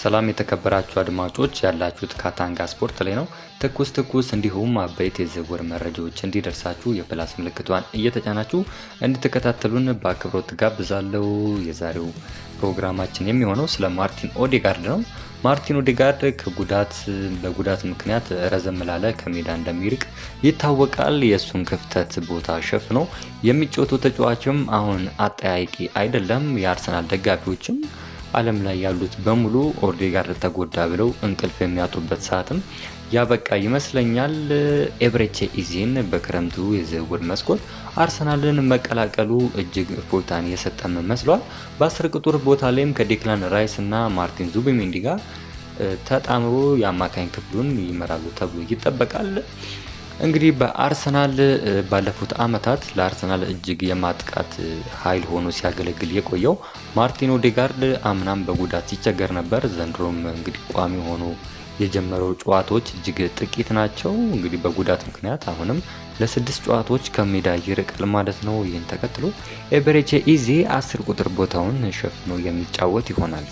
ሰላም የተከበራችሁ አድማጮች ያላችሁት ካታንጋ ስፖርት ላይ ነው። ትኩስ እንዲሁም አበይት የዝውውር መረጃዎች እንዲደርሳችሁ የፕላስ ምልክቷን እየተጫናችሁ እንድትከታተሉን በአክብሮት ጋብዛለሁ። የዛሬው ፕሮግራማችን የሚሆነው ስለ ማርቲን ኦዴጋርድ ነው። ማርቲን ኦዴጋርድ በጉዳት ምክንያት ረዘም ላለ ከሜዳ እንደሚርቅ ይታወቃል። የሱን ክፍተት ቦታ ሸፍኖ የሚጫወተው ተጫዋችም አሁን አጠያቂ አይደለም። የአርሰናል ደጋፊዎችም ዓለም ላይ ያሉት በሙሉ ኦዴጋርድ ተጎዳ ብለው እንቅልፍ የሚያጡበት ሰዓትም ያበቃ ይመስለኛል። ኤብሬቼ ኢዜን በክረምቱ የዝውውር መስኮት አርሰናልን መቀላቀሉ እጅግ እፎይታን የሰጠም መስሏል። በ10 ቁጥር ቦታ ላይም ከዴክላን ራይስ እና ማርቲን ዙቢሜንዲ ጋር ተጣምሮ የአማካኝ ክፍሉን ይመራሉ ተብሎ ይጠበቃል። እንግዲህ በአርሰናል ባለፉት አመታት ለአርሰናል እጅግ የማጥቃት ኃይል ሆኖ ሲያገለግል የቆየው ማርቲን ኦዴጋርድ አምናም በጉዳት ሲቸገር ነበር። ዘንድሮም እንግዲህ ቋሚ ሆኖ የጀመረው ጨዋታዎች እጅግ ጥቂት ናቸው። እንግዲህ በጉዳት ምክንያት አሁንም ለ6 ጨዋታዎች ከሜዳ ይርቃል ማለት ነው። ይህን ተከትሎ ኤቤሬቺ ኢዜ 10 ቁጥር ቦታውን ሸፍኖ የሚጫወት ይሆናል።